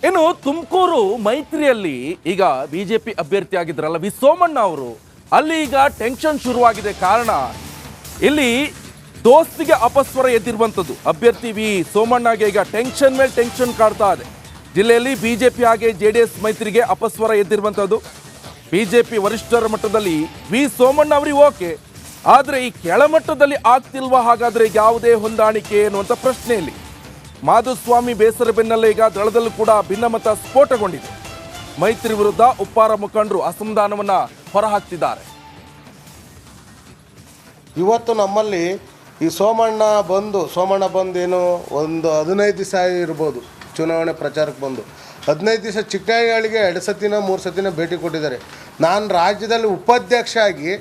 ಇನ್ನು ತುಮಕೂರು ಮೈತ್ರಿಯಲ್ಲಿ ಈಗ ಬಿಜೆಪಿ ಅಭ್ಯರ್ಥಿ ಆಗಿದ್ರಲ್ಲ ವಿ ಸೋಮಣ್ಣ ಅವರು, ಅಲ್ಲಿ ಈಗ ಟೆನ್ಷನ್ ಶುರುವಾಗಿದೆ. ಕಾರಣ ಇಲ್ಲಿ ದೋಸ್ತಿಗೆ ಅಪಸ್ವರ ಎದ್ದಿರುವಂಥದ್ದು. ಅಭ್ಯರ್ಥಿ ವಿ ಸೋಮಣ್ಣಗೆ ಈಗ ಟೆನ್ಷನ್ ಮೇಲೆ ಟೆನ್ಷನ್ ಕಾಡ್ತಾ ಇದೆ. ಜಿಲ್ಲೆಯಲ್ಲಿ ಬಿಜೆಪಿ ಹಾಗೆ ಜೆಡಿಎಸ್ ಮೈತ್ರಿಗೆ ಅಪಸ್ವರ ಎದ್ದಿರುವಂಥದ್ದು. ಬಿಜೆಪಿ ವರಿಷ್ಠರ ಮಟ್ಟದಲ್ಲಿ ವಿ ಸೋಮಣ್ಣ ಅವರಿಗೆ ಓಕೆ, ಆದರೆ ಈ ಕೆಳಮಟ್ಟದಲ್ಲಿ ಆಗ್ತಿಲ್ವಾ ಹಾಗಾದ್ರೆ ಯಾವುದೇ ಹೊಂದಾಣಿಕೆ ಅನ್ನುವಂಥ ಪ್ರಶ್ನೆಯಲ್ಲಿ ಮಾಧುಸ್ವಾಮಿ ಬೇಸರ ಬೆನ್ನಲ್ಲೇ ಈಗ ದಳದಲ್ಲೂ ಕೂಡ ಭಿನ್ನಮತ ಸ್ಫೋಟಗೊಂಡಿದೆ. ಮೈತ್ರಿ ವಿರುದ್ಧ ಉಪ್ಪಾರ ಮುಖಂಡರು ಅಸಮಾಧಾನವನ್ನ ಹೊರಹಾಕ್ತಿದ್ದಾರೆ. ಇವತ್ತು ನಮ್ಮಲ್ಲಿ ಈ ಸೋಮಣ್ಣ ಬಂದು ಏನು ಒಂದು 15 ದಿವಸ ಇರ್ಬೋದು ಚುನಾವಣೆ ಪ್ರಚಾರಕ್ಕೆ ಬಂದು. 15 ದಿವಸ ಚಿಕ್ಕನಹಳ್ಳಿಗೆ 2 ಸತಿನ 3 ಸತಿನ ಭೇಟಿ ಕೊಟ್ಟಿದ್ದಾರೆ. ನಾನು ರಾಜ್ಯದಲ್ಲಿ ಉಪಾಧ್ಯಕ್ಷ ಆಗಿ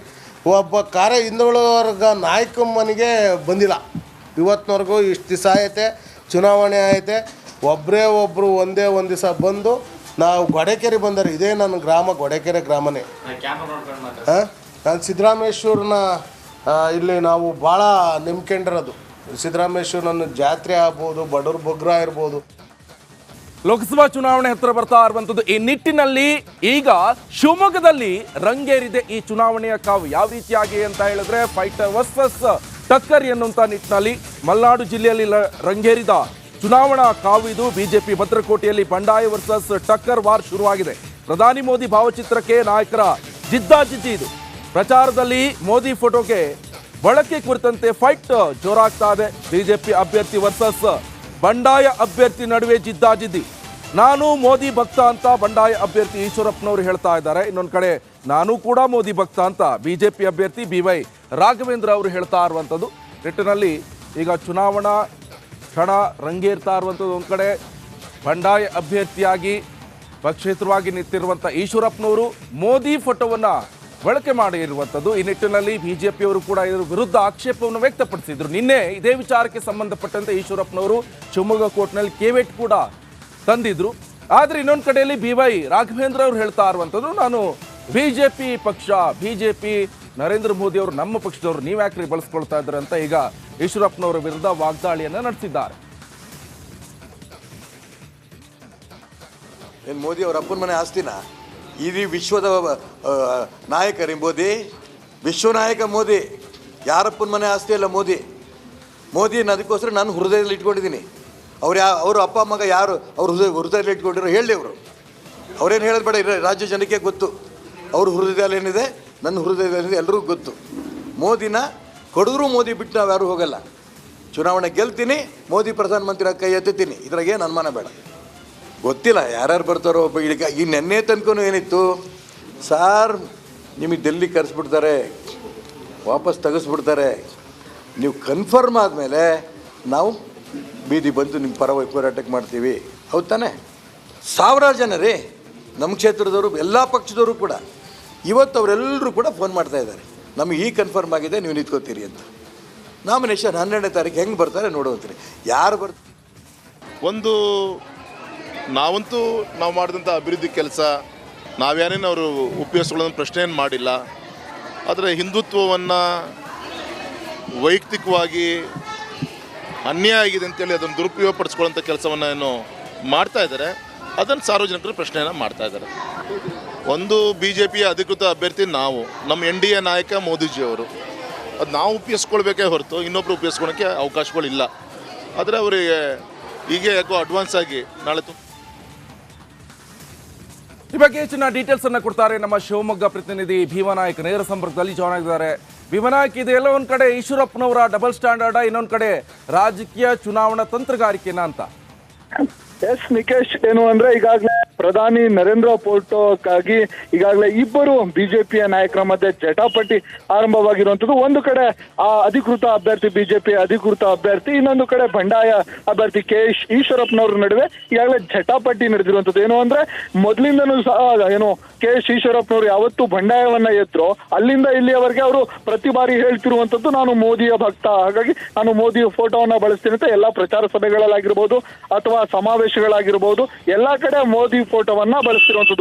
ಒಬ್ಬ ಹಿಂದುಳಿದ ವರ್ಗ ನಾಯಕಮ್ಮನಿಗೆ ಬಂದಿಲ್ಲ. ಇವತ್ತಿನವರೆಗೂ ಇಷ್ಟು ದಿವಸ ಐತೆ, ಚುನಾವಣೆ ಐತೆ, ಒಬ್ಬರು ಒಂದೇ ಒಂದು ದಿವಸ ಬಂದು ನಾವು ಗೊಡೆಕೆರೆ ಬಂದರೆ, ಇದೇ ನನ್ನ ಗ್ರಾಮ ಗೊಡೆಕೆರೆ ಗ್ರಾಮನೇ. ನಾನು ಸಿದ್ದರಾಮೇಶ್ವರನ ಇಲ್ಲಿ ನಾವು ಭಾಳ ನಂಬ್ಕೊಂಡಿರೋದು. ಸಿದ್ದರಾಮೇಶ್ವರನ ಜಾತ್ರೆ ಆಗ್ಬೋದು, ಬಡವ್ರ ಬೊಗ್ರ ಇರ್ಬೋದು. ಲೋಕಸಭಾ ಚುನಾವಣೆ ಹತ್ತಿರ ಬರ್ತಾ ಇರುವಂಥದ್ದು. ಈ ನಿಟ್ಟಿನಲ್ಲಿ ಈಗ ಶಿವಮೊಗ್ಗದಲ್ಲಿ ರಂಗೇರಿದೆ ಈ ಚುನಾವಣೆಯ ಕಾವು. ಯಾವ ರೀತಿಯಾಗಿ ಅಂತ ಹೇಳಿದ್ರೆ ಫೈಟರ್ ವರ್ಸಸ್ ಟಕ್ಕರ್ ಎನ್ನುವಂಥ ನಿಟ್ಟಿನಲ್ಲಿ ಮಲೆನಾಡು ಜಿಲ್ಲೆಯಲ್ಲಿ ರಂಗೇರಿದ ಚುನಾವಣಾ ಕಾವು ಇದು. ಬಿಜೆಪಿ ಭದ್ರಕೋಟೆಯಲ್ಲಿ ಬಂಡಾಯ ವರ್ಸಸ್ ಟಕ್ಕರ್ ವಾರ್ ಶುರುವಾಗಿದೆ. ಪ್ರಧಾನಿ ಮೋದಿ ಭಾವಚಿತ್ರಕ್ಕೆ ನಾಯಕರ ಜಿದ್ದಾಜಿದ್ದಿ ಇದು. ಪ್ರಚಾರದಲ್ಲಿ ಮೋದಿ ಫೋಟೋಗೆ ಬಳಕೆ ಕುರಿತಂತೆ ಫೈಟ್ ಜೋರಾಗ್ತಾ ಇದೆ. ಬಿಜೆಪಿ ಅಭ್ಯರ್ಥಿ ವರ್ಸಸ್ ಬಂಡಾಯ ಅಭ್ಯರ್ಥಿ ನಡುವೆ ಜಿದ್ದಾಜಿದ್ದಿ. ನಾನು ಮೋದಿ ಭಕ್ತ ಅಂತ ಬಂಡಾಯ ಅಭ್ಯರ್ಥಿ ಈಶ್ವರಪ್ಪನವರು ಹೇಳ್ತಾ ಇದ್ದಾರೆ. ಇನ್ನೊಂದು ಕಡೆ ನಾನು ಕೂಡ ಮೋದಿ ಭಕ್ತ ಅಂತ ಬಿಜೆಪಿ ಅಭ್ಯರ್ಥಿ BY ರಾಘವೇಂದ್ರ ಅವರು ಹೇಳ್ತಾ ಇರುವಂಥದ್ದು. ನಿಟ್ಟಿನಲ್ಲಿ ಈಗ ಚುನಾವಣಾ ಕ್ಷಣ ರಂಗೇರ್ತಾ ಇರುವಂಥದ್ದು. ಒಂದು ಕಡೆ ಬಂಡಾಯ ಅಭ್ಯರ್ಥಿಯಾಗಿ ಪಕ್ಷೇತರವಾಗಿ ನಿಂತಿರುವಂಥ ಈಶ್ವರಪ್ಪನವರು ಮೋದಿ ಫೋಟೋವನ್ನು ಬಳಕೆ ಮಾಡಿರುವಂಥದ್ದು. ಈ ನಿಟ್ಟಿನಲ್ಲಿ ಬಿಜೆಪಿಯವರು ಕೂಡ ಇದರ ವಿರುದ್ಧ ಆಕ್ಷೇಪವನ್ನು ವ್ಯಕ್ತಪಡಿಸಿದ್ರು. ನಿನ್ನೆ ಇದೇ ವಿಚಾರಕ್ಕೆ ಸಂಬಂಧಪಟ್ಟಂತೆ ಈಶ್ವರಪ್ಪನವರು ಶಿವಮೊಗ್ಗ ಕೋರ್ಟ್ನಲ್ಲಿ ಕೇವೆಟ್ ಕೂಡ ತಂದಿದ್ರು. ಆದರೆ ಇನ್ನೊಂದು ಕಡೆಯಲ್ಲಿ BY ರಾಘವೇಂದ್ರ ಅವರು ಹೇಳ್ತಾ ಇರುವಂಥದ್ದು, ನಾನು ಬಿಜೆಪಿ ಪಕ್ಷ, ಬಿಜೆಪಿ ನರೇಂದ್ರ ಮೋದಿ ಅವರು ನಮ್ಮ ಪಕ್ಷದವರು, ನೀವು ಯಾಕ್ರಿ ಬಳಸ್ಕೊಳ್ತಾ ಇದ್ದಾರೆ ಅಂತ ಈಗ ಈಶ್ವರಪ್ಪನವರ ವಿರುದ್ಧ ವಾಗ್ದಾಳಿಯನ್ನು ನಡೆಸಿದ್ದಾರೆ. ಏನು ಮೋದಿ ಅವರ ಅಪ್ಪನ ಮನೆ ಆಸ್ತಿನ ಇಡೀ ವಿಶ್ವದ ನಾಯಕರಿ ಮೋದಿ, ವಿಶ್ವನಾಯಕ ಮೋದಿ. ಯಾರಪ್ಪನ ಮನೆ ಆಸ್ತಿ ಅಲ್ಲ ಮೋದಿನ ಅದಕ್ಕೋಸ್ಕರ ನಾನು ಹೃದಯದಲ್ಲಿ ಇಟ್ಕೊಂಡಿದ್ದೀನಿ. ಅವರು ಅಪ್ಪ ಮಗ ಯಾರು ಅವ್ರ ಹೃದಯದಲ್ಲಿ ಇಟ್ಕೊಂಡಿರೋ ಹೇಳಿ ಅವರು. ಅವ್ರೇನು ಹೇಳೋದು ಬೇಡ, ರಾಜ್ಯ ಜನಕ್ಕೆ ಗೊತ್ತು ಅವ್ರ ಹೃದಯದಲ್ಲಿ ಏನಿದೆ, ನನ್ನ ಹೃದಯದಲ್ಲಿ ಎಲ್ಲರಿಗೂ ಗೊತ್ತು. ಮೋದಿನ ಕೊಡಿದ್ರೂ ಮೋದಿ ಬಿಟ್ಟು ನಾವು ಯಾರೂ ಹೋಗಲ್ಲ. ಚುನಾವಣೆ ಗೆಲ್ತೀನಿ, ಮೋದಿ ಪ್ರಧಾನಮಂತ್ರಿ ಕೈ ಎತ್ತುತ್ತೀನಿ, ಇದ್ರಾಗೇನು ಅನುಮಾನ ಬೇಡ. ಗೊತ್ತಿಲ್ಲ ಯಾರ್ಯಾರು ಬರ್ತಾರೋ. ಈಗ ನೆನ್ನೆ ತನಕ ಏನಿತ್ತು, ಸಾರ್ ನಿಮಗೆ ಡೆಲ್ಲಿ ಕರೆಸ್ಬಿಡ್ತಾರೆ, ವಾಪಸ್ ತೆಗೆಸ್ಬಿಡ್ತಾರೆ, ನೀವು ಕನ್ಫರ್ಮ್ ಆದಮೇಲೆ ನಾವು ಬೀದಿ ಬಂದು ನಿಮ್ಮ ಪರವಾಗಿ ಹೋರಾಟಕ್ಕೆ ಮಾಡ್ತೀವಿ. ಹೌದು ತಾನೆ? ಸಾವಿರಾರು ಜನ ರೀ ನಮ್ಮ ಕ್ಷೇತ್ರದವರು, ಎಲ್ಲ ಪಕ್ಷದವರು ಕೂಡ ಇವತ್ತು ಅವರೆಲ್ಲರೂ ಕೂಡ ಫೋನ್ ಮಾಡ್ತಾ ಇದ್ದಾರೆ, ನಮಗೆ ಈ ಕನ್ಫರ್ಮ್ ಆಗಿದೆ, ನೀವು ನಿಂತ್ಕೋತೀರಿ ಅಂತ. ನಾಮಿನೇಷನ್ 12ನೇ ತಾರೀಕು ಹೆಂಗೆ ಬರ್ತಾರೆ ನೋಡುವಂತೀರಿ. ಯಾರು ಬರ್ತಾರೆ ಒಂದು ನಾವಂತೂ ನಾವು ಮಾಡಿದಂಥ ಅಭಿವೃದ್ಧಿ ಕೆಲಸ ನಾವ್ಯಾರೇನು ಅವರು ಉಪಯೋಗಿಸ್ಕೊಳ್ಳೋದು ಪ್ರಶ್ನೆ ಏನು ಮಾಡಿಲ್ಲ. ಆದರೆ ಹಿಂದುತ್ವವನ್ನು ವೈಯಕ್ತಿಕವಾಗಿ ಅನ್ಯಾಯ ಆಗಿದೆ ಅಂತೇಳಿ ಅದನ್ನು ದುರುಪಯೋಗ ಪಡಿಸ್ಕೊಳ್ಳೋಂಥ ಕೆಲಸವನ್ನು ಏನು ಮಾಡ್ತಾ ಇದ್ದಾರೆ, ಅದನ್ನು ಸಾರ್ವಜನಿಕರು ಪ್ರಶ್ನೆಯನ್ನು ಮಾಡ್ತಾ ಇದ್ದಾರೆ. ಒಂದು BJPಯ ಅಧಿಕೃತ ಅಭ್ಯರ್ಥಿ ನಾವು, ನಮ್ಮ NDA ನಾಯಕ ಮೋದಿಜಿಯವರು. ಅದು ನಾವು ಉಪಯೋಗಿಸ್ಕೊಳ್ಬೇಕೇ ಹೊರತು ಇನ್ನೊಬ್ಬರು ಉಪಯೋಗಿಸ್ಕೊಳ್ಳೋಕ್ಕೆ ಅವಕಾಶಗಳಿಲ್ಲ. ಆದರೆ ಅವರಿಗೆ ಹೀಗೆ ಯಾಕೋ ಅಡ್ವಾನ್ಸ್ ಆಗಿ ನಾಳೆ ಈ ಬಗ್ಗೆ ಹೆಚ್ಚಿನ ಡೀಟೇಲ್ಸ್ ಅನ್ನ ಕೊಡ್ತಾರೆ ನಮ್ಮ ಶಿವಮೊಗ್ಗ ಪ್ರತಿನಿಧಿ ಭೀಮನಾಯಕ್. ನೇರ ಸಂಪರ್ಕದಲ್ಲಿ ಜಾಯ್ನ್ ಆಗಿದ್ದಾರೆ. ಭೀಮನಾಯಕ್, ಇದೆಲ್ಲ ಒಂದ್ ಕಡೆ ಈಶ್ವರಪ್ಪನವರ ಡಬಲ್ ಸ್ಟ್ಯಾಂಡರ್ಡ್, ಇನ್ನೊಂದ್ ಕಡೆ ರಾಜಕೀಯ ಚುನಾವಣಾ ತಂತ್ರಗಾರಿಕೆನಾ ಅಂತ? ಎಸ್ ನಿಕೇಶ್, ಏನು ಅಂದ್ರೆ ಈಗಾಗಲೇ ಪ್ರಧಾನಿ ನರೇಂದ್ರ ಫೋಟೋಕ್ಕಾಗಿ ಈಗಾಗಲೇ ಇಬ್ಬರು ಬಿಜೆಪಿಯ ನಾಯಕರ ಮಧ್ಯೆ ಜಟಾಪಟಿ ಆರಂಭವಾಗಿರುವಂತದ್ದು. ಒಂದು ಕಡೆ ಆ ಅಧಿಕೃತ ಅಭ್ಯರ್ಥಿ ಬಿಜೆಪಿ ಅಧಿಕೃತ ಅಭ್ಯರ್ಥಿ, ಇನ್ನೊಂದು ಕಡೆ ಬಂಡಾಯ ಅಭ್ಯರ್ಥಿ KH ಈಶ್ವರಪ್ಪನವ್ರ ನಡುವೆ ಈಗಾಗಲೇ ಜಟಾಪಟಿ ನಡೆದಿರುವಂತದ್ದು. ಏನು ಅಂದ್ರೆ ಮೊದಲಿಂದನೂ ಸಹ ಏನು KH ಈಶ್ವರಪ್ಪನವರು ಯಾವತ್ತು ಬಂಡಾಯವನ್ನ ಎತ್ತರೋ ಅಲ್ಲಿಂದ ಇಲ್ಲಿಯವರೆಗೆ ಅವರು ಪ್ರತಿ ಬಾರಿ ಹೇಳ್ತಿರುವಂತದ್ದು, ನಾನು ಮೋದಿಯ ಭಕ್ತ, ಹಾಗಾಗಿ ನಾನು ಮೋದಿಯ ಫೋಟೋವನ್ನ ಬಳಸ್ತೀನಿ ಅಂತ. ಎಲ್ಲಾ ಪ್ರಚಾರ ಸಭೆಗಳಲ್ಲಾಗಿರ್ಬೋದು ಅಥವಾ ಸಮಾವೇಶಗಳಾಗಿರ್ಬೋದು, ಎಲ್ಲಾ ಕಡೆ ಮೋದಿ ಫೋಟೋವನ್ನ ಬಳಸ್ತಿರುವಂತದ್ದು.